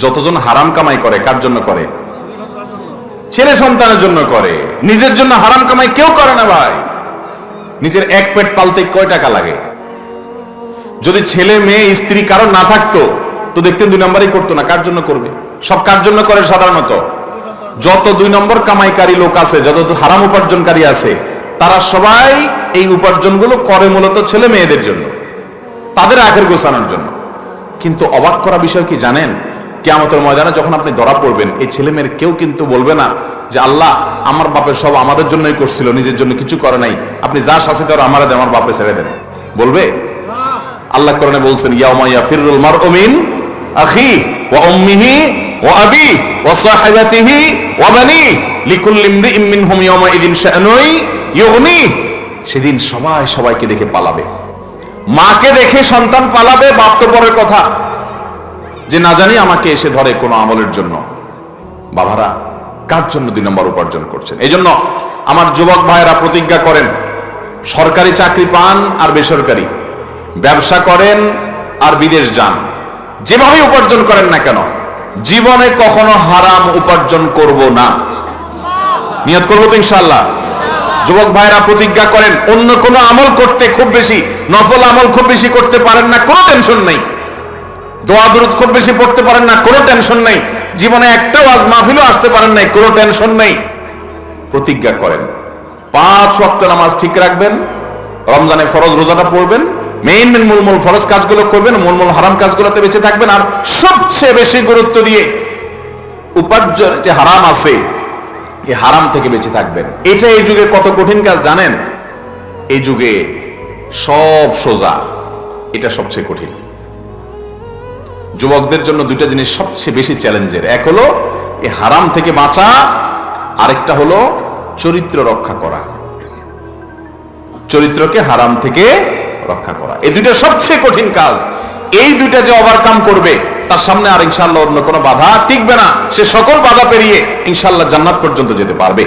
যতজন হারাম কামাই করে কার জন্য করে? ছেলে সন্তানের জন্য করে। নিজের জন্য হারাম কামাই কেউ করে না ভাই। নিজের এক পেট পালতে কয় টাকা লাগে? যদি ছেলে মেয়ে স্ত্রী কারণ না থাকতো তো দেখতেন 2 নম্বরই করতো না। কার জন্য করবে? সব কার জন্য করে? সাধারণত যত 2 নম্বর কামাইকারী লোক আছে, যত হারাম উপার্জনকারী আছে, তারা সবাই এই উপার্জনগুলো করে মূলত ছেলে মেয়েদের জন্য, তাদের আখের গোছানোর জন্য। কিন্তু অবাক করা বিষয় কি জানেন? কিয়ামতের ময়দানে যখন আপনি ধরা পড়বেন, এই ছেলে মেয়ের কেউ কিন্তু বলবে না যে আল্লাহ আমার বাপের সব আমাদের জন্যই করছিল, নিজের জন্য কিছু করে নাই, আপনি যা শাস্তি দেন আমারে দেন, আমার বাপে ছেড়ে দেন। বলবে? আল্লাহ কোরআনে বলছেন ইয়াউমা ইয়াফিরুল মারউ মিন আখিহি ওয়া উম্মিহি ওয়া আবিহি ওয়া সাহিবাতিহি ওয়া বানিহি লিকুল্লি ইমরিইম মিনহুম ইয়াউমা ইযিন শা'নুন ইউগনিহি। সেদিন সবাই সবাইকে দেখে পালাবে। মাকে দেখে সন্তান পালাবে, বাপ তো পরের কথা, যে না জানি আমাকে এসে ধরে কোনো আমলের জন্য। বাবারা, কার জন্য 2 নম্বর উপার্জন করছেন? এই জন্য আমার যুবক ভাইয়েরা প্রতিজ্ঞা করেন, সরকারি চাকরি পান আর বেসরকারি, ব্যবসা করেন আর বিদেশ যান, যেভাবে উপার্জন করেন না কেন, জীবনে কখনো হারাম উপার্জন করব না। নিয়ত করবো তো ইনশাআল্লাহ। যুবক ভাইরা প্রতিজ্ঞা করেন, অন্য কোনো আমল করতে খুব বেশি, নফল আমল খুব বেশি করতে পারেন না, কোনো টেনশন নেই। দোয়া দুরূদ খুব বেশি পড়তে পারেন না, কোনো টেনশন নেই। জীবনে একটা ওয়াজ মাহফিলও আসতে পারেন নাই, কোনো টেনশন নেই। প্রতিজ্ঞা করেন 5 ওয়াক্ত নামাজ ঠিক রাখবেন, রমজানে ফরজ রোজাটা পড়বেন, মেইন মূল ফরজ কাজগুলো করবেন, মূল হারাম কাজগুলোতে বেঁচে থাকবেন, আর সবচেয়ে বেশি গুরুত্ব দিয়ে উপার্জন যে হারাম আছে এই হারাম থেকে বেঁচে থাকবেন। এটা এই যুগে কত কঠিন কাজ জানেন? এই যুগে সব সোজা, এটা সবচেয়ে কঠিন। যুবকদের জন্য 2টা জিনিস সবচেয়ে বেশি চ্যালেঞ্জের। এক হলো এই হারাম থেকে বাঁচা, আরেকটা হলো চরিত্র রক্ষা করা, চরিত্রকে হারাম থেকে রক্ষা করা। এই 2টা সবচেয়ে কঠিন কাজ। এই 2টা যে ওভারকাম করবে, তার সামনে আর ইনশাআল্লাহ অন্য কোনো বাধা টিকবে না। সে সকল বাধা পেরিয়ে ইনশাআল্লাহ জান্নাত পর্যন্ত যেতে পারবে।